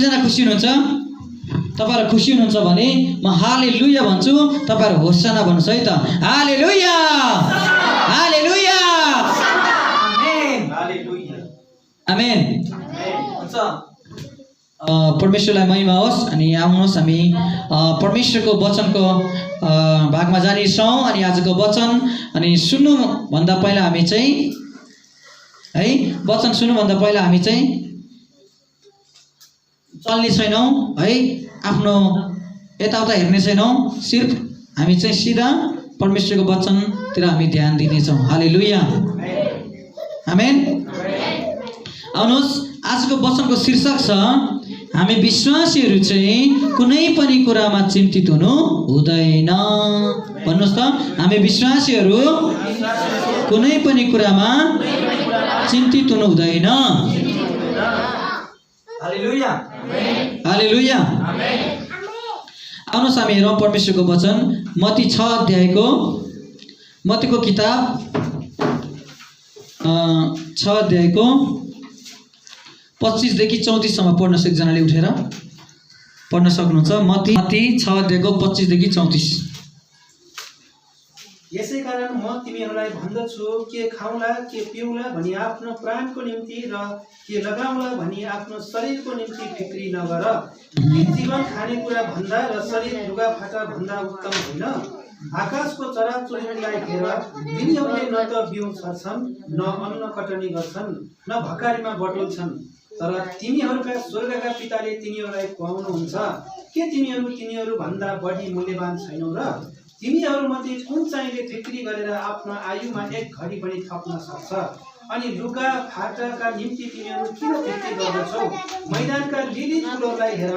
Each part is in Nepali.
कतिजना खुसी हुनुहुन्छ? तपाईहरु खुसी हुनुहुन्छ भने म हालेलुया भन्छु, तपाईहरु होसना भन्नुस् है त। हालेलुया हालेलुया आमेन। हुन्छ, परमेश्वरलाई महिमा होस्। अनि आउनुहोस् हामी परमेश्वरको वचनको भागमा जानेछौँ। अनि आजको वचन अनि सुन्नु भन्दा पहिला हामी चाहिँ है वचन सुन्नुभन्दा पहिला हामी चाहिँ चल्ने छैनौँ है, आफ्नो यताउता हेर्ने छैनौँ, सिर्फ हामी चाहिँ सिधा परमेश्वरको वचनतिर हामी ध्यान दिनेछौँ। Hallelujah amen. आउनुहोस्, आजको वचनको शीर्षक छ हामी विश्वासीहरू चाहिँ कुनै पनि कुरामा चिन्तित हुनु हुँदैन। भन्नुहोस् त, हामी विश्वासीहरू कुनै पनि कुरामा चिन्तित हुनु हुँदैन। हालेलुया हालेलुया। आउनुहोस् हामी हेरौँ परमेश्वरको वचन मत्ती 6 अध्यायको, मत्तीको किताब 6 अध्यायको 25 देखि 34 सम्म पढ्न एकजनाले उठेर पढ्न सक्नुहुन्छ। मत्ती 6 अध्यायको 25 देखि 34। यसै कारण म तिमीहरूलाई भन्दछु, के खाउँला के पिउँला भनी आफ्नो प्राणको निम्ति र के लगाउँला भनी आफ्नो शरीरको निम्ति फिक्री नगर। ती जीवन खानेकुरा भन्दा र शरीर लुगाफाटा भन्दा उत्तम होइन? आकाशको चराचुरुङ्गीलाई हेर, तिनीहरूले न त बिउ छर्छन्, न अन्न कटनी गर्छन्, न भकारीमा बटुल्छन्, तर तिनीहरूका स्वर्गका पिताले तिनीहरूलाई खुवाउनुहुन्छ। के तिनीहरू भन्दा बढी मूल्यवान छैनौ र? तिमीहरूमध्ये कुन चाहिँले फिक्री गरेर आफ्नो आयुमा एक घडी पनि थप्न सक्छ? अनि लुगा फाटाका निम्ति तिमीहरू किन फिक्री गर्दछौ? मैदानका लिली फुलहरूलाई हेर,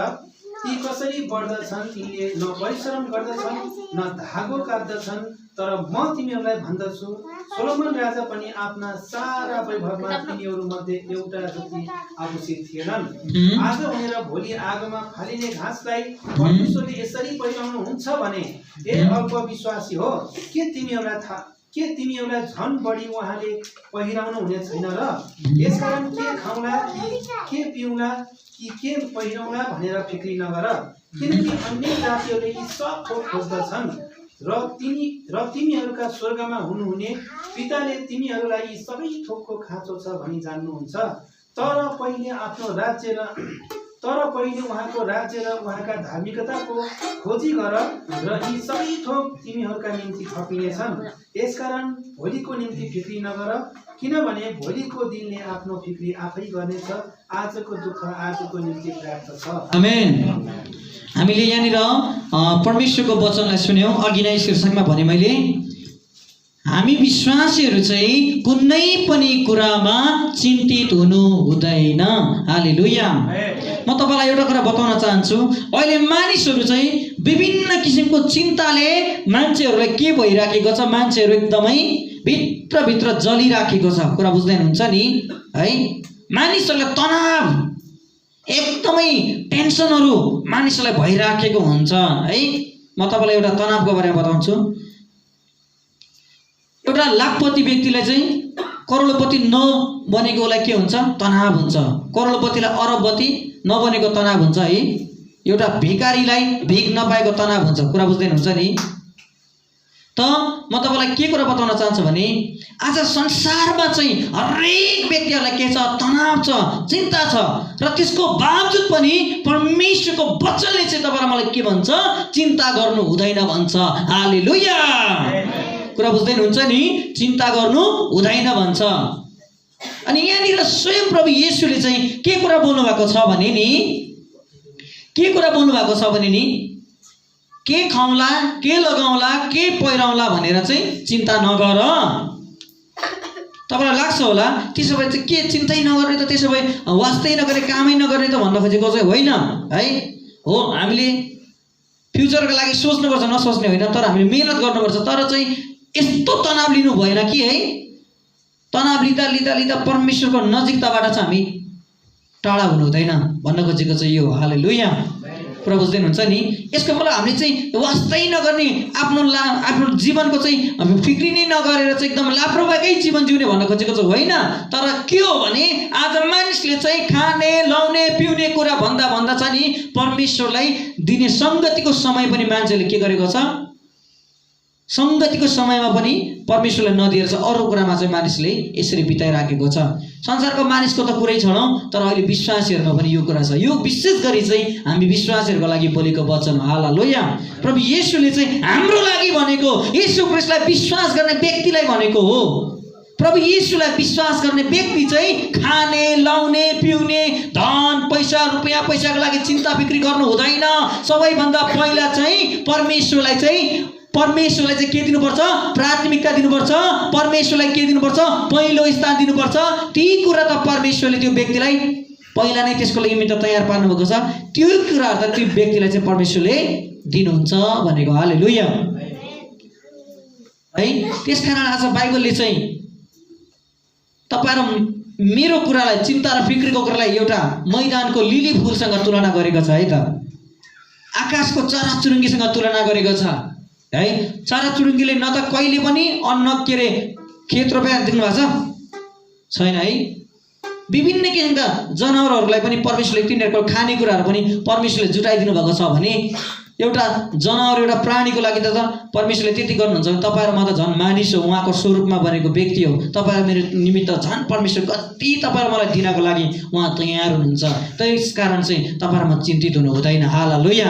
ती कसरी बढ्दछन्, तिनीले न परिश्रम गर्दछन् न धागो काट्दछन्। तर म तिमीहरूलाई भन्दछु, सोलोमन राजा पनि आफ्ना सारा वैभवमा तिनीहरूमध्ये एउटा जति आभूषित थिएनन्। आज भनेर भोलि आगोमा फालिने घाँसलाई परमेश्वरले यसरी पहिराउनुहुन्छ भने ए अल्पविश्वासी हो, के तिमीहरूलाई झन् बढी उहाँले पहिराउनु हुने छैन र? यसकारण के खाउँला कि के पिउँला कि के पहिराउँला भनेर फिक्री नगर, किनकि अन्य जातिहरूले यी सब थोक खोज्दछन् र तिमीहरूका स्वर्गमा हुनुहुने पिताले तिमीहरूलाई यी सबै थोकको खाँचो छ भनी जान्नुहुन्छ। तर पहिले उहाँको राज्य र उहाँका धार्मिकताको खोजी गर र यी सबै थोक तिमीहरूका निम्ति थपिनेछन्। यसकारण भोलिको निम्ति फिक्री नगर, किनभने भोलिको दिनले आफ्नो फिक्री आफै गर्नेछ। आजको दुःख आजको निम्ति पर्याप्त छ। आमेन। हामीले यहाँनिर परमेश्वरको वचनलाई सुन्यौँ। अघि नै शीर्षकमा भने मैले, हामी विश्वासीहरू चाहिँ कुनै पनि कुरामा चिन्तित हुनु हुँदैन। हालेलुया। म तपाईँलाई एउटा कुरा बताउन चाहन्छु, अहिले मानिसहरू चाहिँ विभिन्न किसिमको चिन्ताले मान्छेहरूलाई के भइराखेको छ, मान्छेहरू एकदमै भित्रभित्र जलिराखेको छ। कुरा बुझ्दै हुनुहुन्छ नि है? मानिसहरूलाई तनाव, एकदमै टेन्सनहरू मानिसलाई भइराखेको हुन्छ है। म तपाईँलाई एउटा तनावको बारेमा बताउँछु। एउटा लाखपति व्यक्तिलाई चाहिँ करोडपति नबनेकोलाई के हुन्छ? तनाव हुन्छ। करोडपतिलाई अरबपति नबनेको तनाव हुन्छ है। एउटा भिखारीलाई भिख नपाएको तनाव हुन्छ। कुरा बुझ्दै हुन्छ नि? त म तपाईँलाई के कुरा बताउन चाहन्छु भने आज संसारमा चाहिँ हरेक व्यक्तिहरूलाई के छ? तनाव छ, चिन्ता छ, र त्यसको बावजुद पनि परमेश्वरको वचनले चाहिँ तपाईँलाई मलाई के भन्छ? चिन्ता गर्नु हुँदैन भन्छ। हालेलुया। कुरा बुझ्दै हुन्छ नि? चिन्ता गर्नु हुँदैन भन्छ। अनि यहाँनिर स्वयं प्रभु येशूले चाहिँ के कुरा बोल्नु भएको छ भने नि, के कुरा बोल्नु भएको छ भने नि, के खाउँला के लगाउँला के पहिराउँला भनेर चाहिँ चिन्ता नगर। तपाईँलाई लाग्छ होला त्यसो भए चाहिँ के चिन्तै नगर्ने त, त्यसो भए वास्तै नगरे कामै नगर्ने त भन्न खोजेको चाहिँ होइन है। हो, हामीले फ्युचरको लागि सोच्नुपर्छ, नसोच्ने होइन, तर हामीले मेहनत गर्नुपर्छ। तर चाहिँ यस्तो तनाव लिनु भएन कि है, तनाव लिँदा लिँदा लिँदा परमेश्वरको नजिकताबाट चाहिँ हामी टाढा हुनु हुँदैन भन्न खोजेको चाहिँ यो। हालेलुया। कुरा बुझ्दै हुनुहुन्छ नि। यसको मतलब हामीले चाहिँ वास्तै नगर्ने, आफ्नो जीवनको चाहिँ फिक्री नै नगरेर चाहिँ एकदम लापरवाहीकै जीवन जिउने भन्न खोजेको चाहिँ होइन। तर के हो भने आज मानिसले चाहिँ खाने लाउने पिउने कुरा भन्दा भन्दा छ नि परमेश्वरलाई दिने सङ्गतिको समय पनि मान्छेले के गरेको छ, सङ्गतिको समयमा पनि परमेश्वरलाई नदिएर चाहिँ अरू कुरामा चाहिँ मानिसले यसरी बिताइराखेको छ। संसारको मानिसको त कुरै छोडौँ, तर अहिले विश्वासीहरूमा पनि यो कुरा छ। यो विशेष गरी चाहिँ हामी विश्वासीहरूको लागि बोलेको वचन हो। हालेलुया। प्रभु येशूले चाहिँ हाम्रो लागि भनेको, येशू ख्रीष्टलाई विश्वास गर्ने व्यक्तिलाई भनेको हो। प्रभु येशूलाई विश्वास गर्ने व्यक्ति चाहिँ खाने लाउने पिउने धन पैसा रुपियाँ पैसाको लागि चिन्ता फिक्री गर्नु हुँदैन। सबैभन्दा पहिला चाहिँ परमेश्वरलाई चाहिँ के दिनुपर्छ, प्राथमिकता दिनुपर्छ। परमेश्वरलाई के दिनुपर्छ, पहिलो स्थान दिनुपर्छ। ती कुरा त परमेश्वरले त्यो व्यक्तिलाई पहिला नै त्यसको लागि निमित्त तयार पार्नुभएको छ। त्यो कुराहरू त त्यो व्यक्तिलाई चाहिँ परमेश्वरले दिनुहुन्छ भनेको। हालेलुया है। त्यसकारण आज बाइबलले चाहिँ तपाईँ र मेरो कुरालाई, चिन्ता र फिक्रीको कुरालाई एउटा मैदानको लिली फुलसँग तुलना गरेको छ है त, आकाशको चराचुरुङ्गीसँग तुलना गरेको छ है। चराचुरुङ्गीले न त कहिले पनि अन्न के अरे खेत रोपेर दिनुभएको छैन है। विभिन्न किसिमका जनावरहरूलाई पनि परमेश्वरले तिनीहरूको खानेकुराहरू पनि परमेश्वरले जुटाइदिनु भएको छ भने एउटा जनावर एउटा प्राणीको लागि त परमेश्वरले त्यति गर्नुहुन्छ भने तपाईँ र म त झन् मानिस हो, उहाँको स्वरूपमा बनेको व्यक्ति हो। तपाईँ र मेरो निमित्त झन् परमेश्वर कति तपाईँ र मलाई दिनको लागि उहाँ तयार हुनुहुन्छ। त्यस कारण चाहिँ तपाईँ र म चिन्तित हुनु हुँदैन। हालेलुया।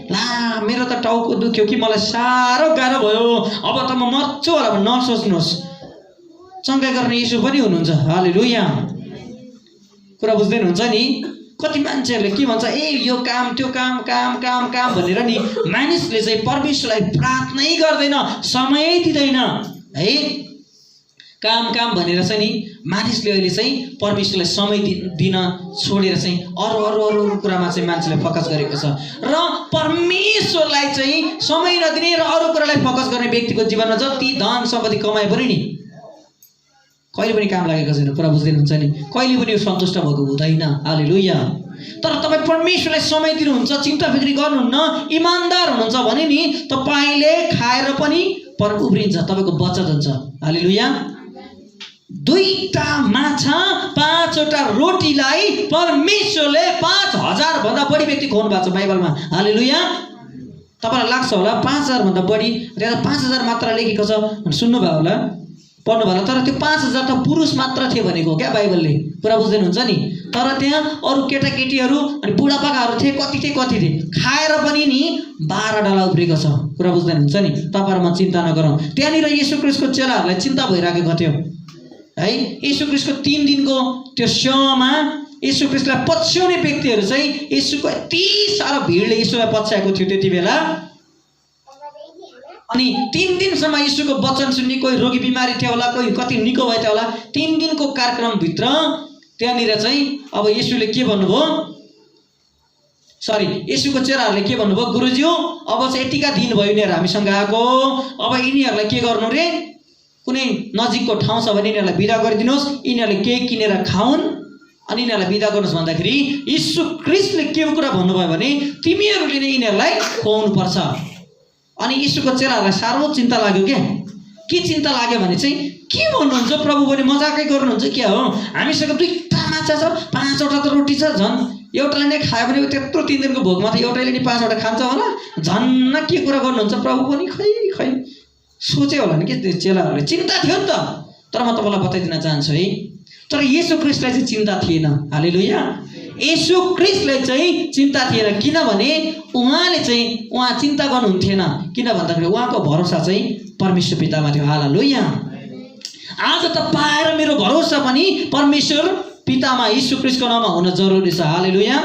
ला मेरो त टाउको दुख्यो कि मलाई साह्रो गाह्रो भयो, अब त म मर्छु होला भने नसोच्नुहोस्, चङ्गाइ गर्ने येशू पनि हुनुहुन्छ। हालेलुया। कुरा बुझ्दै हुनुहुन्छ नि। कति मान्छेहरूले के भन्छ, यो काम त्यो काम काम काम काम भनेर नि मानिसले चाहिँ परमेश्वरलाई प्रार्थनै गर्दैन, समय दिँदैन है। काम काम भनेर चाहिँ नि मानिसले अहिले चाहिँ परमेश्वरलाई समय दिन छोडेर चाहिँ अरू कुरामा चाहिँ मान्छेले फोकस गरेको छ। र परमेश्वरलाई चाहिँ समय नदिने र अरू कुरालाई फोकस गर्ने व्यक्तिको जीवनमा जति धन सम्पत्ति कमाए पनि नि कहिले पनि काम लागेको छैन। कुरा बुझ्दिनुहुन्छ नि। कहिले पनि यो सन्तुष्ट भएको हुँदैन। हालेलुया। तर तपाईँ परमेश्वरलाई समय दिनुहुन्छ, चिन्ता फिक्री गर्नुहुन्न, इमान्दार हुनुहुन्छ भने नि तपाईँले खाएर पनि पर उब्रिन्छ, तपाईँको बचत हुन्छ। हालेलुया। 2टा माछा 5वटा रोटीलाई परमेश्वरले 5000 भन्दा बढी व्यक्ति खुवाउनु भएको छ बाइबलमा। हालेलुया। तपाईँलाई लाग्छ होला 5000 भन्दा बढी, त्यहाँ 5000 मात्र लेखेको छ, सुन्नुभयो होला, पढ्नु भयो। तर त्यो 5000 त पुरुष मात्र थिए भनेको क्या बाइबलले। कुरा बुझ्दैनुहुन्छ नि। तर त्यहाँ अरू केटाकेटीहरू अनि बुढापाकाहरू थिए, कति थिए। खाएर पनि नि 12 डला उब्रेको छ। कुरा बुझ्दैनुहुन्छ नि। तपाईँहरूमा चिन्ता नगरौँ। त्यहाँनिर येशू ख्रीष्टको चेलाहरूलाई चिन्ता भइरहेको थियो है। येशू ख्रीष्टको 3 दिनको त्यो सेवामा येशू ख्रीष्टलाई पछ्याउने व्यक्तिहरू चाहिँ येशूको यति साह्रो भिडले येशूलाई पछ्याएको थियो त्यति बेला। अनि 3 दिनसम्म येशूको वचन सुन्ने, कोही रोगी बिमारी थियो होला, कोही कति निको भएको थियो होला। 3 दिनको कार्यक्रमभित्र त्यहाँनिर चाहिँ अब येशूले के भन्नुभयो, येशूको चेलाहरूले के भन्नुभयो, गुरुज्यू अब चाहिँ यतिका दिन भयो यिनीहरू हामीसँग आएको, अब यिनीहरूलाई के गर्नु रे, कुनै नजिकको ठाउँ छ भने यिनीहरूलाई बिदा गरिदिनुहोस्, यिनीहरूले केही किनेर खाउन् अनि यिनीहरूलाई बिदा गर्नुहोस् भन्दाखेरि येशू ख्रीष्टले के कुरा भन्नुभयो भने तिमीहरूले नै यिनीहरूलाई खुवाउनु पर्छ। अनि येशूको चेलाहरूलाई साह्रो चिन्ता लाग्यो क्या। के चिन्ता लाग्यो भने चाहिँ के भन्नुहुन्छ प्रभु भने मजाकै गर्नुहुन्छ क्या हो, हामीसँग 2टा माछा छ 5वटा त रोटी छ, झन् एउटाले नै खायो भने त्यत्रो 3 दिनको भोगमा त एउटाले नि 5वटा खान्छ होला, झन्न के कुरा गर्नुहुन्छ प्रभु पनि खै सोच्यो होला नि के चेलाहरूले। चिन्ता थियो नि त। तर म तपाईँलाई बताइदिन चाहन्छु है, तर येशू ख्रीष्टलाई चाहिँ चिन्ता थिएन। हालेलुया। येशू ख्रीष्टलाई चाहिँ चिन्ता थिएन, किनभने उहाँ चिन्ता गर्नुहुन्थेन। किन भन्दाखेरि उहाँको भरोसा चाहिँ परमेश्वर पितामा थियो। हालेलुया। आज तपाईँ र मेरो भरोसा पनि परमेश्वर पितामा येशू ख्रीष्टको नाममा हुन जरुरी छ। हालेलुया।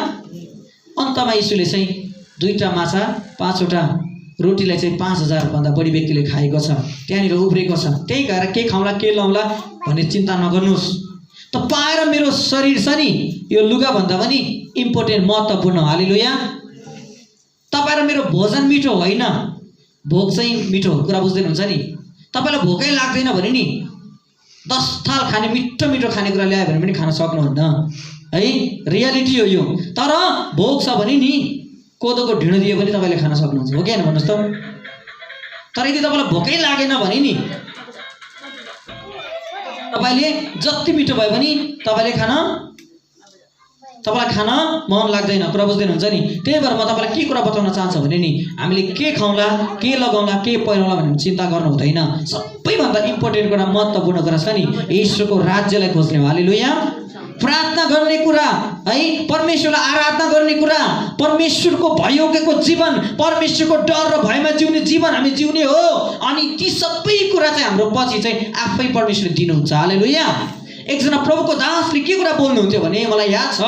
अन्तमा येशूले चाहिँ 2टा माछा 5वटा रोटीलाई चाहिँ 5000 भन्दा बढी व्यक्तिले खाएको छ, त्यहाँनिर उब्रेको छ। त्यही भएर के खाउँला के लाउँला भन्ने चिन्ता नगर्नुहोस्। तपाईँ र मेरो शरीर छ नि यो लुगा भन्दा पनि इम्पोर्टेन्ट, महत्त्वपूर्ण। हालेलुया। तपाईँ र मेरो भोजन मिठो होइन, भोक चाहिँ मिठो। कुरा बुझ्दैनुहुन्छ नि। तपाईँलाई भोकै लाग्दैन भने नि 10 थाल खाने मिठो खानेकुरा ल्यायो भने पनि खान सक्नुहुन्न है। रियालिटी हो यो। तर भोक छ भने नि कोदोको ढिँडो दिए पनि तपाईँले खान सक्नुहुन्छ, हो कि होइन भन्नुहोस् त। तर यदि तपाईँलाई भोकै लागेन भने नि तपाईँले जति मिठो भए पनि तपाईँलाई खान मन लाग्दैन, कुरा बुझ्दैनुहुन्छ नि। त्यही भएर म तपाईँलाई के कुरा बताउन चाहन्छु भने नि हामीले के खाउँला, के लगाउँला, के पहिरौँला भन्ने चिन्ता गर्नु हुँदैन। सबैभन्दा इम्पोर्टेन्ट कुरा, महत्त्वपूर्ण कुरा छ नि ईश्वरको राज्यलाई खोज्ने हो। हालेलुया। प्रार्थना गर्ने कुरा है, परमेश्वरलाई आराधना गर्ने कुरा, परमेश्वरको भयोगेको जीवन, परमेश्वरको डर र भयमा जिउने जीवन हामी जिउने हो। अनि ती सबै कुरा चाहिँ हाम्रो पछि चाहिँ आफै परमेश्वरले दिनुहुन्छ। हालेलुया। एकजना प्रभुको दासले के कुरा बोल्नुहुन्थ्यो भने मलाई याद छ,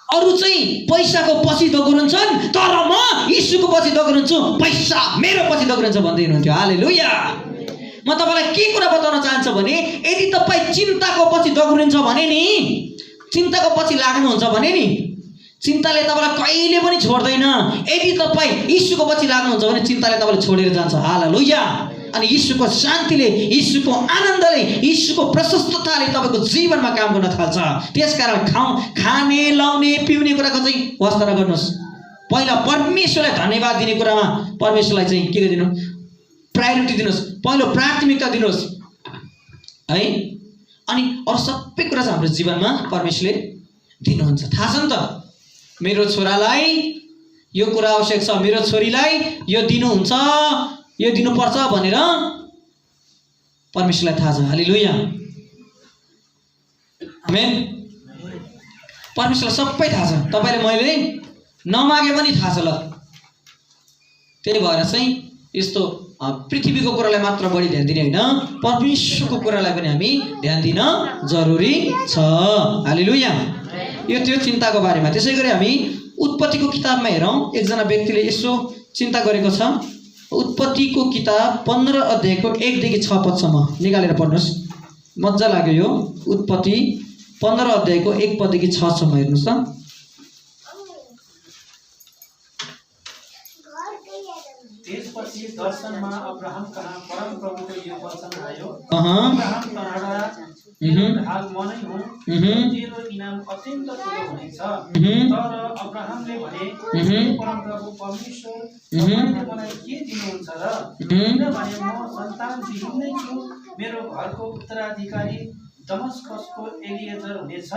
अरू चाहिँ पैसाको पछि दगुरन्छन् तर म यीशुको पछि दगुरन्छु, पैसा मेरो पछि दगुरन्छ भन्दै हुनुहुन्थ्यो। हालेलुया। म तपाईँलाई के कुरा बताउन चाहन्छु भने यदि तपाईँ चिन्ताको पछि दगुरिन्छ भने नि, चिन्ताको पछि लाग्नुहुन्छ भने नि चिन्ताले तपाईँलाई कहिले पनि छोड्दैन। यदि तपाईँ यीशुको पछि लाग्नुहुन्छ भने चिन्ताले तपाईँलाई छोडेर जान्छ। हालेलुया। अनि यीशुको शान्तिले, यीशुको आनन्दले, यीशुको प्रशस्तताले तपाईँको जीवनमा काम गर्न थाल्छ। त्यसकारण खाने लाउने पिउने कुराको चाहिँ वास्ता नगर्नुहोस्। पहिला परमेश्वरलाई धन्यवाद दिने कुरामा परमेश्वरलाई चाहिँ के गरिदिनु, प्रायोरिटी दिनुहोस्, पहिलो प्राथमिकता दिनुहोस् है। अनि अरू सबै कुरा चाहिँ हाम्रो जीवनमा परमेश्वरले दिनुहुन्छ। थाहा छ नि त, मेरो छोरालाई यो कुरा आवश्यक छ, मेरो छोरीलाई यो दिनुहुन्छ, यो दिनुपर्छ भनेर परमेश्वरलाई थाहा छ। हालेलुया। आमेन। परमेश्वरलाई सबै थाहा छ। तपाईँले मैले नमागे पनि थाहा छ। ल त्यही भएर चाहिँ यस्तो पृथ्वीको कुरालाई मात्र बढी ध्यान दिने होइन, परमेश्वरको कुरालाई पनि हामी ध्यान दिन जरुरी छ। हालेलुया। यो त्यो चिन्ताको बारेमा। त्यसै गरी हामी उत्पत्तिको किताबमा हेरौँ, एकजना व्यक्तिले यसो चिन्ता गरेको छ। उत्पत्तिको किताब 15 अध्यायको 1 देखि 6 पदसम्म निकालेर पढ्नुहोस्, मजा लाग्यो यो। उत्पत्ति 15 अध्यायको 1 पददेखि 6 सम्म हेर्नुहोस् त। त्यसपछि दर्शनमा अब्राहम कहाँ परमप्रभुको यो वचन आयो, अब्राहम तँडा हाल म नै हुँ, तेरो इनाम अत्यन्त ठुलो हुनेछ। तर अब्राहमले भने, परमप्रभु परमेश्वर तपाईँले मलाई के दिनुहुन्छ र? किनभने म सन्तानविहीन नै छु, मेरो घरको उत्तराधिकारी दमस्कसको एलिएजर हुनेछ।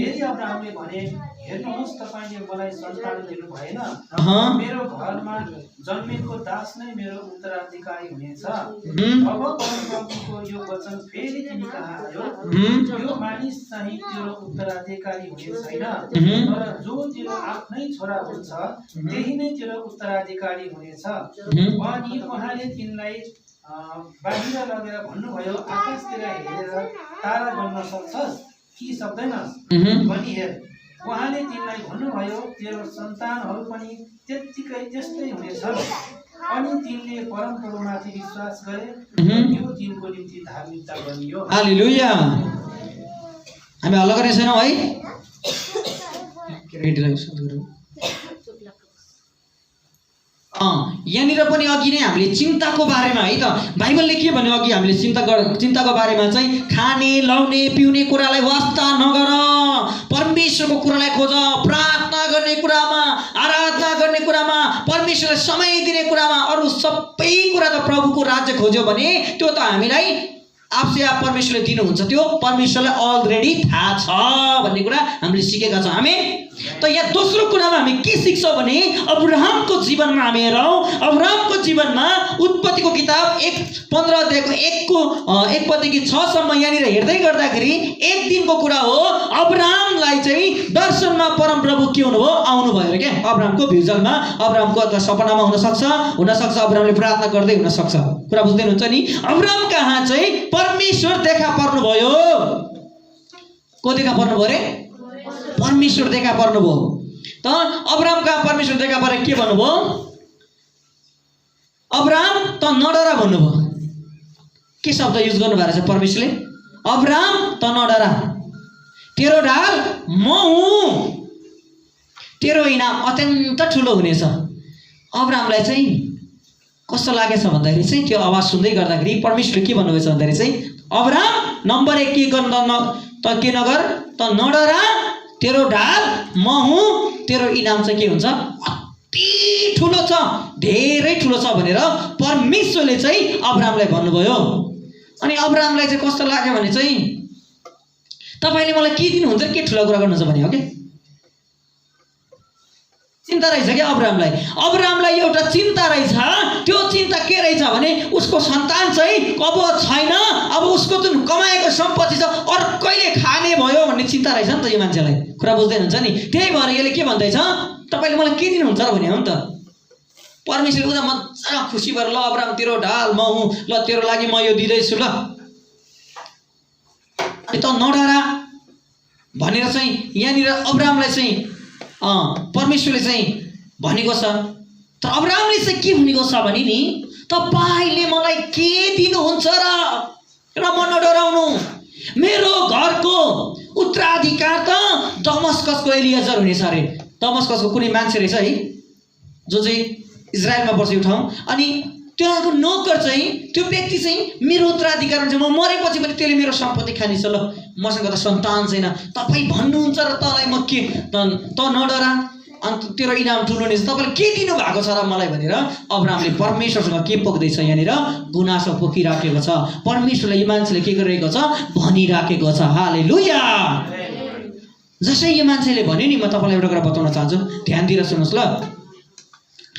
यदि अब्राहमले भने, हेर्नुहोस् तपाईँले मलाई सन्तान दिनु भएन, मेरो घरमा जन्मेको दास नै मेरो उत्तराधिकारी हुनेछ। अब परमप्रभुको यो वचन फेरि तिमी कहाँ आयो, यो मानिस चाहिँ तेरो उत्तराधिकारी हुने छैन, तर जो तेरो आफ्नै छोरा हुन्छ त्यही नै तेरो उत्तराधिकारी हुनेछ। अनि उहाँले तिनलाई बाहिर लगेर भन्नुभयो, आकाशतिर हेरेर तारा गन्न सक्छस् कि सक्दैनस् भनी हेर। उहाँले तिनलाई भन्नुभयो, तेरो सन्तानहरू पनि त्यस्तै हुनेछन्। अनि तिनले परमप्रभुमाथि विश्वास गरे, यो दिनको निम्ति धार्मिकता बनियो। हालेलुया। हामी हल्ला गर्ने छैनौँ है। यहाँनिर पनि अघि नै हामीले चिन्ताको बारेमा है त, बाइबलले के भन्यो अघि हामीले चिन्ताको बारेमा चाहिँ खाने लाउने पिउने कुरालाई वास्ता नगर, परमेश्वरको कुरालाई खोज। प्रार्थना गर्ने कुरामा, आराधना गर्ने कुरामा, परमेश्वरलाई समय दिने कुरामा, अरू सबै कुरा त प्रभुको राज्य खोज्यो भने त्यो त हामीलाई आफसे आप परमेश्वरले दिनुहुन्छ। त्यो परमेश्वरलाई अलरेडी थाहा छ भन्ने कुरा हामीले सिकेका छौँ। हामी त यहाँ दोस्रो कुरामा हामी के सिक्छौँ भने अब्राहमको जीवनमा हामी हेरौँ। अब्राहमको जीवनमा उत्पत्तिको किताब 15 अध्यायको 1 पददेखि 6 सम्म यहाँनिर हेर्दै गर्दाखेरि एक दिनको कुरा हो। अब्राहमलाई चाहिँ दर्शनमा परमप्रभु के हुनुभयो, आउनुभयो अरे क्या। अब्राहमको भिजनमा, अब्राहमको अथवा सपनामा हुनसक्छ अब्राहमले प्रार्थना गर्दै हुनसक्छ। कुरा बुझ्दै हुनुहुन्छ नि। अब्राहम कहाँ चाहिँ परमेश्वर देखा पर्नुभयो। को देखा पर्नुभयो अरे? परमेश्वर देखा पर्नुभयो। त अब्राहम कहाँ परमेश्वर देखा परेर के भन्नुभयो? अब्राहम त नडरा भन्नुभयो। के शब्द युज गर्नुभएको छ परमेश्वरले? अब्राहम त नडरा, तेरो ढाल म हुँ, तेरो इनाम अत्यन्त ठुलो हुनेछ। अब्राहमलाई चाहिँ कस्तो लागेछ भन्दाखेरि चाहिँ त्यो आवाज सुन्दै गर्दाखेरि परमेश्वरले के भन्नुभएछ भन्दाखेरि चाहिँ अब्राहम नम्बर 1 के गर्न त के नगर, त नडरा, तेरो ढाल म हुँ, तेरो इनाम चाहिँ के हुन्छ, अति ठुलो छ, धेरै ठुलो छ भनेर परमेश्वरले चाहिँ अब्राहमलाई भन्नुभयो। अनि अब्राहमलाई चाहिँ कस्तो लाग्यो भने चाहिँ तपाईँले मलाई के दिनुहुन्छ, के ठुलो कुरा गर्नुहुन्छ भने हो कि चिन्ता रहेछ क्या अब्राहमलाई। अब्राहमलाई एउटा चिन्ता रहेछ। त्यो चिन्ता के रहेछ भने उसको सन्तान चाहिँ अब छैन, अब उसको जुन कमाएको सम्पत्ति छ अर्कैले खाने भयो भन्ने चिन्ता रहेछ नि त यो मान्छेलाई। कुरा बुझ्दै हुन्छ नि। त्यही भएर यसले के भन्दैछ, तपाईँले मलाई के दिनुहुन्छ र भने हो नि त। परमेश्वरले उता मजाले खुसी भएर ल अब्राहम तेरो ढाल म हुँ, ल तेरो लागि म यो दिँदैछु ल, त नडरा भनेर चाहिँ यहाँनिर अब्राहमलाई चाहिँ परमेश्वरले चाहिँ भनेको छ। तर अब्राहमले चाहिँ के भनेको छ भने नि, तपाईँले मलाई के दिनुहुन्छ र म नडराउनु, मेरो घरको उत्तराधिकार त दमस्कसको एलियाजर हुनेछ अरे। दमस्कसको कुनै मान्छे रहेछ है जो चाहिँ इजरायलमा बस्छ यो ठाउँ। अनि त्यहाँको नोकर चाहिँ त्यो व्यक्ति चाहिँ मेरो उत्तराधिकार हुन्छ, म मरेपछि पनि त्यसले मेरो सम्पत्ति खानेछ। ल मसँग त सन्तान छैन, तपाईँ भन्नुहुन्छ र तँलाई म के त नडरा, अन्त तेरो इनाम ठुलो नै छ, तपाईँले के दिनुभएको छ र मलाई भनेर अब्राहमले परमेश्वरसँग के पोख्दैछ, यहाँनिर गुनासो पोखिराखेको छ। परमेश्वरले यो मान्छेले के गरिरहेको छ भनिराखेको छ। हालेलुया। जसै यो मान्छेले भन्यो नि, म तपाईँलाई एउटा कुरा बताउन चाहन्छु, ध्यान दिएर सुन्नुहोस् ल।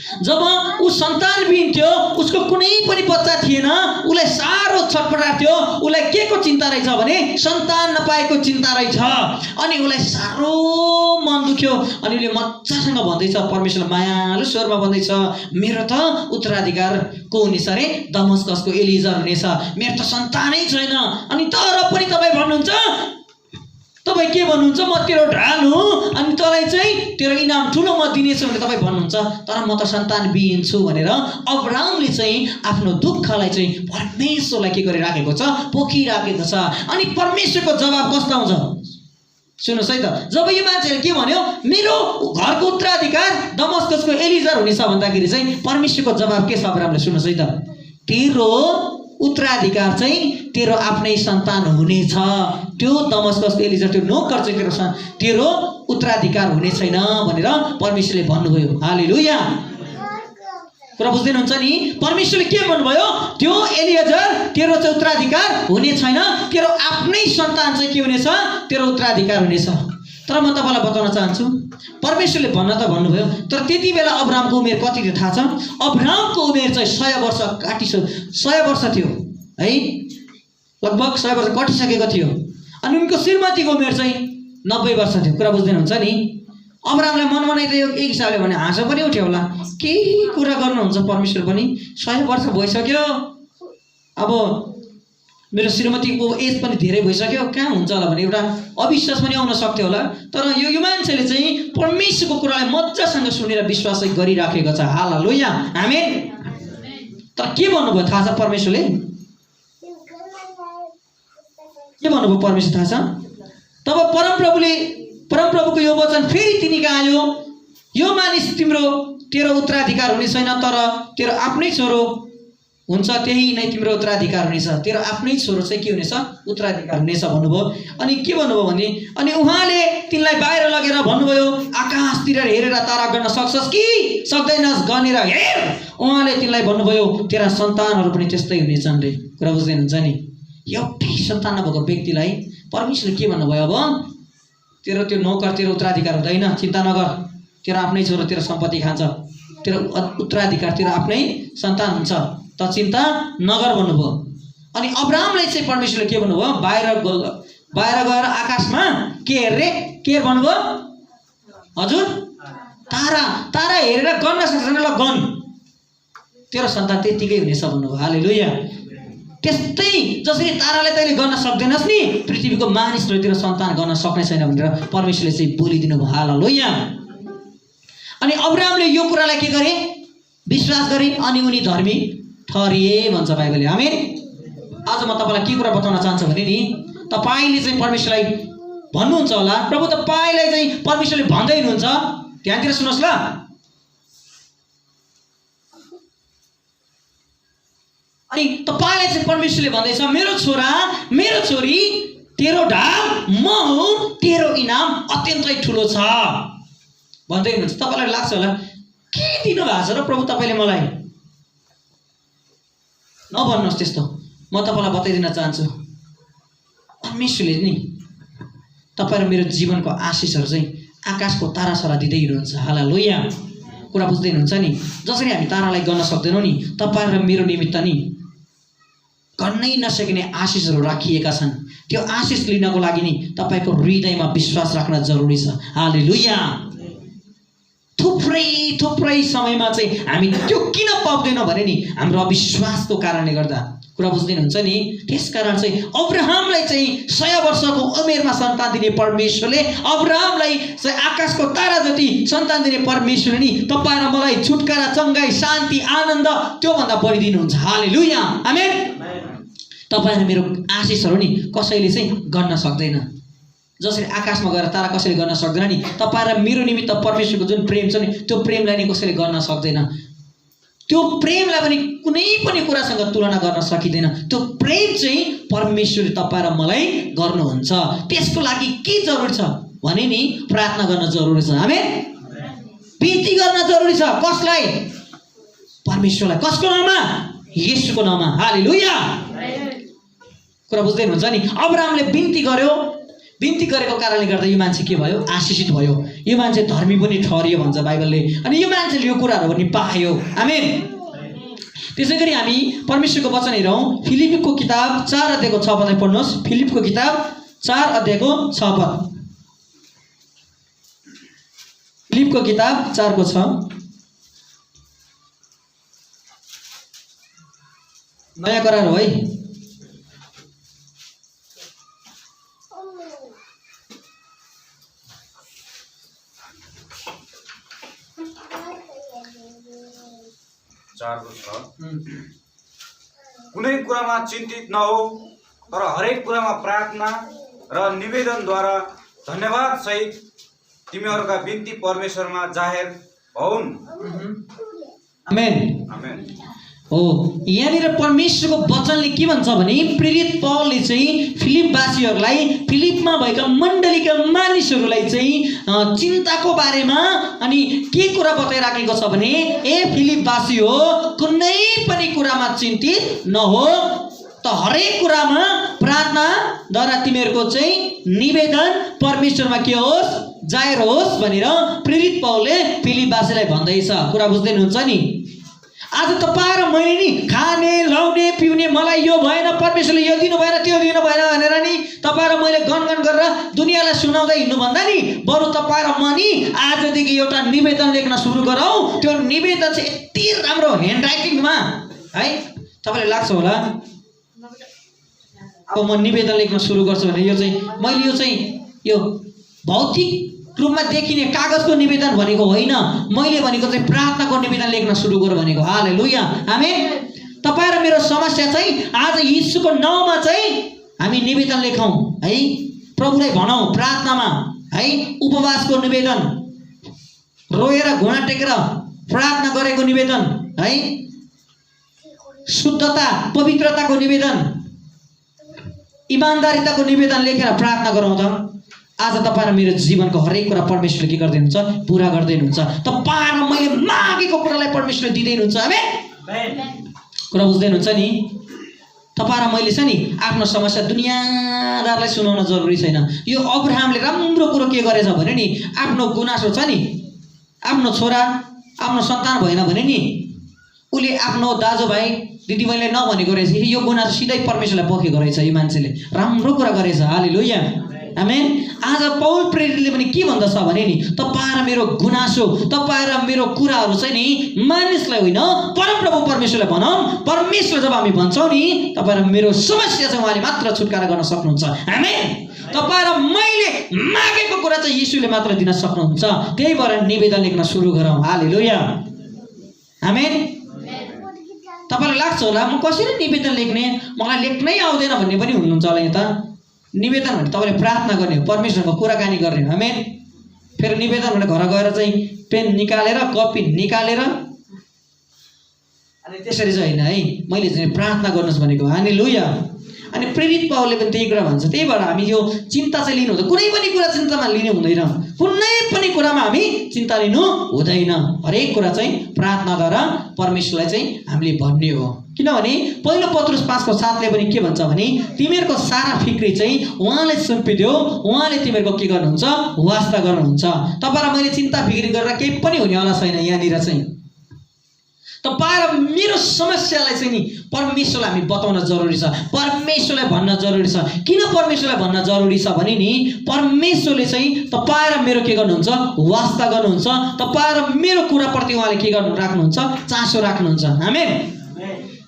जब ऊ सन्तानविहीन थियो, उसको कुनै पनि बच्चा थिएन, उसलाई साह्रो छटपटाट थियो। उसलाई के को चिन्ता रहेछ भने सन्तान नपाएको चिन्ता रहेछ। अनि उसलाई साह्रो मन दुख्यो। अनि उसले मजासँग भन्दैछ, परमेश्वरले मायालु स्वरमा भन्दैछ, मेरो त उत्तराधिकार को हुनेछ अरे, दमस्कसको एलियाजर हुनेछ, मेरो त सन्तानै छैन। अनि तर पनि तपाईँ भन्नुहुन्छ, तपाईँ के भन्नुहुन्छ, म तेरो ढाल हुँ अनि तँलाई चाहिँ तेरो इनाम ठुलो म दिनेछु भने तपाईँ भन्नुहुन्छ, तर म त सन्तानविहीन छु भनेर अब्राहमले चाहिँ आफ्नो दुःखलाई चाहिँ परमेश्वरलाई के गरिराखेको छ, पोखिराखेको छ। अनि परमेश्वरको जवाब कस्तो आउँछ सुन्नुहोस् है त। जब यो मान्छेले के भन्यो, मेरो घरको उत्तराधिकार दमस्कसको एलियाजर हुनेछ भन्दाखेरि चाहिँ परमेश्वरको जवाब के छ अब्राहमले, सुन्नुहोस् है त। तेरो उत्तराधिकार चाहिँ तेरो आफ्नै सन्तान हुनेछ। त्यो दमस्कसको एलियाजर, त्यो नोकर चाहिँ तेरो उत्तराधिकार हुने छैन भनेर परमेश्वरले भन्नुभयो। हालेलुया। कुरा बुझ्दैनुहुन्छ नि। परमेश्वरले के भन्नुभयो, त्यो एलियाजर तेरो चाहिँ उत्तराधिकार हुने छैन, तेरो आफ्नै सन्तान चाहिँ के हुनेछ, तेरो उत्तराधिकार हुनेछ। तर म तपाईँलाई बताउन चाहन्छु, परमेश्वरले भन्न त भन्नुभयो, तर त्यति बेला अब्राहमको उमेर कति थियो थाहा छ? अब्राहमको उमेर चाहिँ 100 वर्ष 100 वर्ष थियो है, लगभग 100 वर्ष कटिसकेको थियो। अनि उनको श्रीमतीको उमेर चाहिँ 90 वर्ष थियो। कुरा बुझ्दैनुहुन्छ नि। अब्राहमलाई मनमनै त यो एक हिसाबले भने हाँसो पनि उठ्यो होला, के कुरा गर्नुहुन्छ परमेश्वर पनि, 100 वर्ष भइसक्यो, अब मेरो श्रीमतीको एज पनि धेरै भइसक्यो, कहाँ हुन्छ होला भने एउटा अविश्वास पनि आउन सक्थ्यो होला। तर यो मान्छेले चाहिँ परमेश्वरको कुरालाई मजासँग सुनेर विश्वास गरिराखेको छ। हालेलुया, आमेन। तर के भन्नुभयो थाहा छ परमेश्वरले? के भन्नुभयो परमेश्वर थाहा छ? तब परमप्रभुको यो वचन फेरि तिनी कहाँ आयो, यो मानिस तेरो उत्तराधिकार हुने छैन, तर तेरो आफ्नै छोरो हुन्छ, त्यही नै तिम्रो उत्तराधिकार हुनेछ। तेरो आफ्नै छोरो चाहिँ के हुनेछ, उत्तराधिकार हुनेछ भन्नुभयो। अनि के भन्नुभयो भने, अनि उहाँले तिनलाई बाहिर लगेर भन्नुभयो, आकाशतिर हेरेर तारा गर्न सक्छस् कि सक्दैनस्, गनेर हेर। उहाँले तिनलाई भन्नुभयो, तेरा सन्तानहरू पनि त्यस्तै हुनेछन् रे। कुरा बुझ्दैनुहुन्छ नि। एउटै सन्तान नभएको व्यक्तिलाई परमेश्वरले के भन्नुभयो, अब तेरो त्यो नौकर तेरो उत्तराधिकार हुँदैन, चिन्ता नगर, तेरो आफ्नै छोरो तेरो सम्पत्ति खान्छ, तेरो उत्तराधिकार तेरो आफ्नै सन्तान हुन्छ, त चिन्ता नगर भन्नुभयो। अनि अब्राहमलाई चाहिँ परमेश्वरले के भन्नुभयो, बाहिर गएर आकाशमा के हेर्ने, के भन्नुभयो हजुर, तारा हेरेर गन्न सक्दैन, ल गन, तेरो सन्तान त्यतिकै हुनेछ भन्नुभयो। हालेलुया। त्यस्तै जसरी ताराले तैँले गर्न सक्दैनस् नि, पृथ्वीको मानिसले तेरो सन्तान गर्न सक्ने छैन भनेर परमेश्वरले चाहिँ बोलिदिनु भयो। हालेलुया। अनि अब्राहमले यो कुरालाई के गरे, विश्वास गरे, अनि उनी धर्मी ठहरिए भन्छ बाइबलले। आमेन। आज म तपाईँलाई के कुरा बताउन चाहन्छु भने नि, तपाईँले चाहिँ परमेश्वरलाई भन्नुहुन्छ होला, प्रभु तपाईँलाई चाहिँ परमेश्वरले भन्दै हुनुहुन्छ, ध्यानतिर सुन्नुहोस् ल। अनि तपाईँलाई चाहिँ परमेश्वरले भन्दैछ, मेरो छोरा मेरो छोरी, तेरो ढाल म हुँ, तेरो इनाम अत्यन्तै ठुलो छ। भन्दै हुनुहुन्छ। तपाईँलाई लाग्छ होला के दिनुभएको छ र प्रभु तपाईँले मलाई? नभन्नुहोस् त्यस्तो। म तपाईँलाई बताइदिन चाहन्छु, परमेश्वरले नि तपाईँ र मेरो जीवनको आशिषहरू चाहिँ आकाशको तारासरा दिँदै हुनुहुन्छ। हालेलुया। कुरा बुझ्दै हुनुहुन्छ नि? जसरी हामी तारालाई गर्न सक्दैनौँ नि, तपाईँ र मेरो निमित्त नि गर्नै नसकिने आशिषहरू राखिएका छन्। त्यो आशिष लिनको लागि नि तपाईँको हृदयमा विश्वास राख्न जरुरी छ। हालेलुया। थुप्रै समयमा चाहिँ हामी त्यो किन पाउँदैनौँ भने नि हाम्रो अविश्वासको कारणले गर्दा। कुरा बुझ्दिनुहुन्छ नि? त्यसकारण चाहिँ अब्राहमलाई चाहिँ 100 वर्षको उमेरमा सन्तान दिने परमेश्वरले, अब्राहमलाई चाहिँ आकाशको तारा जति सन्तान दिने परमेश्वरले नि तपाईँ र मलाई छुटकारा, चङ्गाई, शान्ति, आनन्द त्योभन्दा बढी दिनुहुन्छ। हालेलुया। आमेन। तपाईँ र मेरो आशिषहरू नि कसैले चाहिँ गर्न सक्दैन। जसरी आकाशमा गएर तारा कसैले गर्न सक्दैन नि, तपाईँ र मेरो निमित्त परमेश्वरको जुन प्रेम छ नि त्यो प्रेमलाई नि कसैले गर्न सक्दैन। त्यो प्रेमलाई पनि कुनै पनि कुरासँग तुलना गर्न सकिँदैन। त्यो प्रेम चाहिँ परमेश्वरले तपाईँ र मलाई गर्नुहुन्छ। त्यसको लागि के जरुरी छ भने नि प्रार्थना गर्न जरुरी छ। आमेन। बिन्ती गर्न जरुरी छ। कसलाई? परमेश्वरलाई। कसको नाममा? येशूको नाममा। हालेलुया। कुरा बुझ्दै हुनुहुन्छ नि? अब्राहमले बिन्ती गर्यो, बिन्ती गरेको कारणले गर्दा यो मान्छे के भयो? आशिषित भयो। यो मान्छे धर्मी पनि ठहरियो भन्छ बाइबलले। अनि यो मान्छेले यो कुराहरू पनि पायो। आमेन। त्यसै गरी हामी परमेश्वरको वचन हेरौँ। फिलिपको किताब 4 अध्यायको 6 पदलाई पढ्नुहोस्। फिलिपको किताब 4 अध्यायको 6 पद। फिलिपको किताब 4 को 6। नयाँ करार हो है। कुनै कुरामा चिन्तित नहो, तर हरेक कुरामा प्रार्थना र निवेदनद्वारा धन्यवाद सहित तिमीहरूका बिन्ती परमेश्वरमा जाहेर होउन्। आमेन। आमेन। हो, यहाँनिर परमेश्वरको वचनले के भन्छ भने प्रेरित पौलले चाहिँ फिलिपवासीहरूलाई, फिलिपमा भएका मण्डलीका मानिसहरूलाई चाहिँ चिन्ताको बारेमा अनि के कुरा बताइराखेको छ भने ए फिलिपवासी हो, कुनै पनि कुरामा चिन्तित नहो, त हरेक कुरामा प्रार्थनाद्वारा तिमीहरूको चाहिँ निवेदन परमेश्वरमा के होस्? जाहेर होस् भनेर प्रेरित पौलले फिलिपवासीलाई भन्दैछ। कुरा बुझ्दै हुनुहुन्छ नि? आज तपाईँ र मैले नि खाने, लाउने, पिउने, मलाई यो भएन, परमेश्वरले यो दिनु भएन, त्यो दिनु भएन भनेर नि तपाईँ र मैले गनगन गरेर दुनियाँलाई सुनाउँदै हिँड्नुभन्दा नि बरु तपाईँ र म नि आजदेखि एउटा निवेदन लेख्न सुरु गरौँ। त्यो निवेदन चाहिँ यति राम्रो ह्यान्ड राइटिङमा है, तपाईँलाई लाग्छ होला अब म निवेदन लेख्न सुरु गर्छु भने यो चाहिँ मैले यो भौतिक रूपमा देखिने कागजको निवेदन भनेको होइन, मैले भनेको चाहिँ प्रार्थनाको निवेदन लेख्न सुरु गर भनेको। हालेलुया। आमेन। तपाईँ र मेरो समस्या चाहिँ आज यीशुको नाउँमा चाहिँ हामी निवेदन लेखौँ है, प्रभुलाई भनौँ प्रार्थनामा है, उपवासको निवेदन, रोएर घुँडा टेकेर प्रार्थना गरेको निवेदन है, शुद्धता पवित्रताको निवेदन, इमानदारिताको निवेदन लेखेर प्रार्थना गरौँ त। आज तपाईँ र मेरो जीवनको हरेक कुरा परमेश्वरले के गर्दै हुनुहुन्छ? पुरा गर्दै हुनुहुन्छ। तपाईँ र मैले मागेको कुरालाई परमेश्वरले दिँदै हुनुहुन्छ। आमेन। कुरा बुझ्दै हुनुहुन्छ नि? तपाईँ र मैले चाहिँ नि आफ्नो समस्या दुनियाँदारलाई सुनाउन जरुरी छैन। यो अब्राहमले राम्रो कुरो के गरेछ भने नि आफ्नो गुनासो छ नि, आफ्नो छोरा, आफ्नो सन्तान भएन भने नि उसले आफ्नो दाजुभाइ दिदीबहिनीलाई नभनेको रहेछ। यो गुनासो सिधै परमेश्वरलाई पोखेको रहेछ। यो मान्छेले राम्रो कुरा गरेछ। हालेलुया। आमेन। आज पौल प्रेरितले पनि के भन्दछ भने नि तपाईँ र मेरो गुनासो, तपाईँ र मेरो कुराहरू चाहिँ नि मानिसलाई होइन परमप्रभु परमेश्वरलाई भनौँ। परमेश्वर जब हामी भन्छौँ नि तपाईँ र मेरो समस्या चाहिँ उहाँले मात्र छुटकारा गर्न सक्नुहुन्छ। आमेन। तपाईँ र मैले मागेको कुरा चाहिँ यीशुले मात्र दिन सक्नुहुन्छ। त्यही भएर निवेदन लेख्न सुरु गरौँ। हालेलुया। आमेन। तपाईँलाई लाग्छ होला म कसरी निवेदन लेख्ने, मलाई लेख्नै आउँदैन भन्ने पनि हुनुहुन्छ होला यता। निवेदन भने तपाईँले प्रार्थना गर्ने हो, परमेश्वरको कुराकानी गर्ने हो। आमेन। फेरि निवेदन भने घर गएर चाहिँ पेन निकालेर, कपी निकालेर अनि त्यसरी चाहिँ होइन है, मैले चाहिँ प्रार्थना गर्नुहोस् भनेको। हालेलुया। अनि प्रेरित पावलले पनि त्यही कुरा भन्छ। त्यही भएर हामी यो चिन्ता चाहिँ लिनु हुँदैन, कुनै पनि कुरा चिन्तामा लिनु हुँदैन, कुनै पनि कुरामा हामी चिन्ता लिनु हुँदैन। हरेक कुरा चाहिँ प्रार्थनाद्वारा परमेश्वरलाई चाहिँ हामीले भन्ने हो। किनभने पहिलो पत्रुस 5:7ले पनि के भन्छ भने तिमीहरूको सारा फिक्री चाहिँ उहाँले सुम्पिदियो, उहाँले तिमीहरूको के गर्नुहुन्छ, वास्ता गर्नुहुन्छ। तपाईँ र मैले चिन्ता फिक्री गरेर केही पनि हुनेवाला छैन। यहाँनिर चाहिँ तपाईँ र मेरो समस्यालाई चाहिँ नि परमेश्वरलाई हामी बताउन जरुरी छ, परमेश्वरलाई भन्न जरुरी छ। किन परमेश्वरलाई भन्न जरुरी छ भने नि परमेश्वरले चाहिँ तपाईँ र मेरो के गर्नुहुन्छ, वास्ता गर्नुहुन्छ। तपाईँ र मेरो कुराप्रति उहाँले के गर्नु राख्नुहुन्छ, चासो राख्नुहुन्छ। आमेन।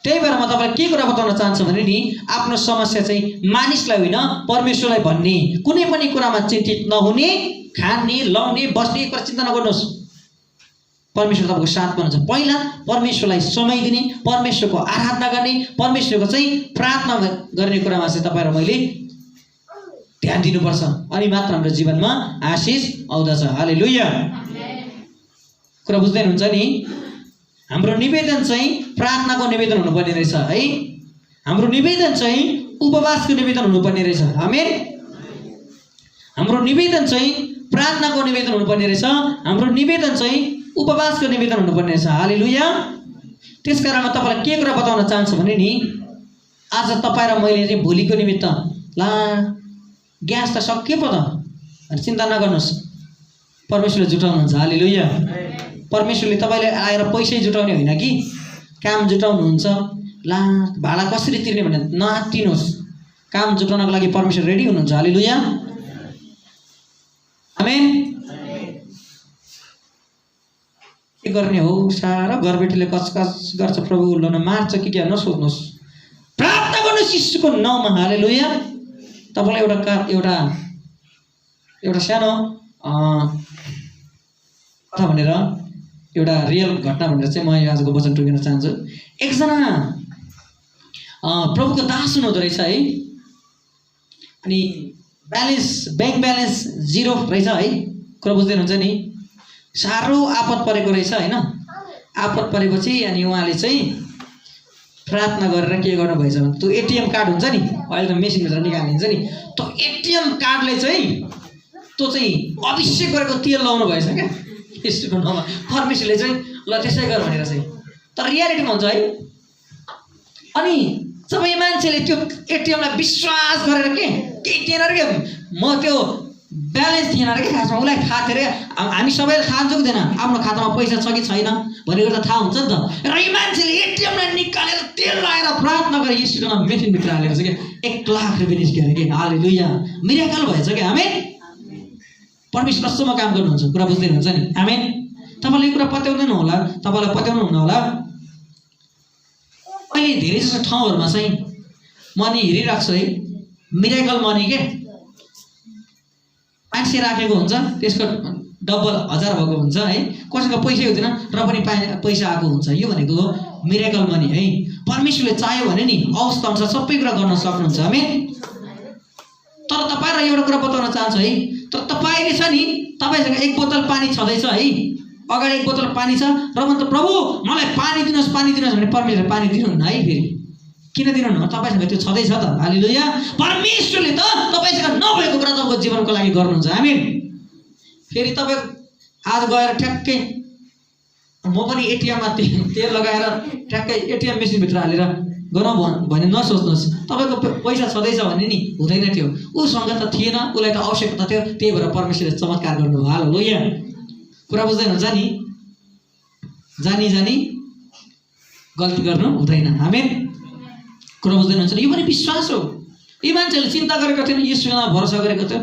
त्यही भएर म तपाईँलाई के कुरा बताउन चाहन्छु भने नि आफ्नो समस्या चाहिँ मानिसलाई होइन परमेश्वरलाई भन्ने, कुनै पनि कुरामा चिन्तित नहुने, खाने लाउने बस्ने कुरा चिन्ता नगर्नुहोस्। परमेश्वर तपाईँको साथ हुनुहुन्छ। पहिला परमेश्वरलाई समय दिने, परमेश्वरको आराधना गर्ने, परमेश्वरको चाहिँ प्रार्थना गर्ने कुरामा चाहिँ तपाईँ र मैले ध्यान दिनुपर्छ, अनि मात्र हाम्रो जीवनमा आशिष आउँदछ। हालेलुया। कुरा बुझ्दै हुनुहुन्छ नि। हाम्रो निवेदन चाहिँ प्रार्थनाको निवेदन हुनुपर्ने रहेछ है। हाम्रो निवेदन चाहिँ उपवासको निवेदन हुनुपर्ने रहेछ। आमेन। हाम्रो निवेदन चाहिँ प्रार्थनाको निवेदन हुनुपर्ने रहेछ। हाम्रो निवेदन चाहिँ उपवासको निवेदन हुनुपर्ने रहेछ। हालेलुया। त्यसकारण म तपाईँलाई के कुरा बताउन चाहन्छु भने नि आज तपाईँ र मैले चाहिँ भोलिको निमित्त ला ग्यास त सकियो पो त चिन्ता नगर्नुहोस्, परमेश्वरले जुटाउनुहुन्छ। हालेलुया। परमेश्वरले तपाईँले आएर पैसै जुटाउने होइन कि काम जुटाउनुहुन्छ। ला भाडा कसरी तिर्ने भने नआत्तिनुहोस्, काम जुटाउनको लागि परमेश्वर रेडी हुनुहुन्छ। हालेलुया। आमेन। के गर्ने हो, सारा घरबेटीले कचकच गर्छ, प्रभु उल्लन मार्छ कि क्या नसोध्नुहोस्, प्रार्थना गर्नुहोस् यीशुको नाममा। हालेलुया। तपाईँलाई एउटा सानो कथा भनेर एउटा रियल घटना भनेर चाहिँ म आजको वचन टुकिन चाहन्छु। एकजना प्रभुको दास हुनुहुँदो रहेछ है, अनि ब्याङ्क ब्यालेन्स 0 रहेछ है। कुरा बुझ्दै हुनुहुन्छ नि। साह्रो आपत परेको रहेछ होइन। आपत परेपछि अनि उहाँले चाहिँ प्रार्थना गरेर के गर्नुभएछ भने त्यो एटिएम कार्ड हुन्छ नि, अहिले त मेसिनभित्र निकालिन्छ नि, त्यो एटिएम कार्डले चाहिँ त्यो चाहिँ अभिषेक गरेको तेल लाउनु भएछ क्या यसको नाममा। परमेश्वरले चाहिँ ल त्यसै गर भनेर चाहिँ, तर रियालिटीमा हुन्छ है। अनि जब यो मान्छेले त्यो एटिएमलाई विश्वास गरेर के थिएन अरे, म त्यो ब्यालेन्स थिएन अरे क्या खासमा, उसलाई थाहा थियो अरे। हामी सबैले थाहा हुन्छ कि थिएन आफ्नो खातामा पैसा छ कि छैन भनेको त थाहा हुन्छ नि त। र यो मान्छेले एटिएमलाई निकालेर तेल लगाएर प्रार्थना गरेर यीशुको नाम मेसिनभित्र हालेको छ क्या, 1 लाख रुपियाँ निस्क्यो अरे कि। हालेलुया। मिराकल भएछ क्या। आमेन। परमेश्वर असल काम गर्नुहुन्छ। कुरा बुझ्दै हुनुहुन्छ नि। आमेन। तपाईँले यो कुरा पत्याउँदैन होला, तपाईँलाई पत्याउनु हुन्न होला। अहिले धेरै जस्तो ठाउँहरूमा चाहिँ मनी हेरिरहेको छु है, मिराकल मनी के मान्छे राखेको हुन्छ, त्यसको डबल 1000 भएको हुन्छ है। कसैको पैसै हुँदैन र पनि पैसा आएको हुन्छ। यो भनेको मिराकल मनी है। परमेश्वरले चाह्यो भने नि अवस्था अनुसार सबै कुरा गर्न सक्नुहुन्छ। आमेन। तर तपाईँलाई एउटा कुरा बताउन चाहन्छु है, तर तपाईँले छ नि तपाईँसँग 1 बोतल पानी छँदैछ है, अगाडि 1 बोतल पानी छ र भन्छ प्रभु मलाई पानी दिनुहोस् भने परमेश्वरले पानी दिनुहुन्न है। फेरि किन दिनुहुन्न? तपाईँसँग त्यो छँदैछ त। हालेलुया। परमेश्वरले त तपाईँसँग नभएको कुरा तपाईँको जीवनको लागि गर्नुहुन्छ। आमेन। फेरि तपाईँ आज गएर ठ्याक्कै म पनि एटिएममा तेल लगाएर ठ्याक्कै एटिएम मेसिनभित्र हालेर गरौँ भने नसोच्नुहोस्। तपाईँको पैसा छँदैछ भने नि हुँदैन थियो। उसँग त थिएन, उसलाई त आवश्यकता थियो, त्यही भएर परमेश्वरले चमत्कार गर्नुभयो। हालेलुया। कुरा बुझ्दै हुन्छ नि। जानी गल्ती गर्नु हुँदैन। आमेन। कुरा बुझ्दै हुन्छ नि। यो पनि विश्वास हो। यी मान्छेहरूले चिन्ता गरेको थिएन, यीशुमा भरोसा गरेको थियो,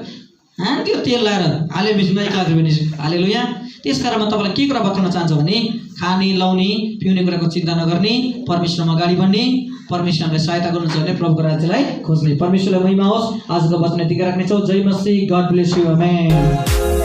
त्यो तेल लगाएर हाले मेसिनमा 1 लाख रुपियाँ निस्क्यो। हालेलुया। त्यसकारण म तपाईँलाई के कुरा बताउन चाहन्छु भने खाने लाउने पिउने कुराको चिन्ता नगर्ने, परमेश्वरमा अगाडि बढ्ने, परमेश्वरले सहायता गर्नुहुन्छ भने प्रभुको राज्यलाई खोज्ने। परमेश्वरलाई महिमा होस्। आजको वचन यतिकै राख्नेछौँ। जय मसीह। God bless you. आमेन।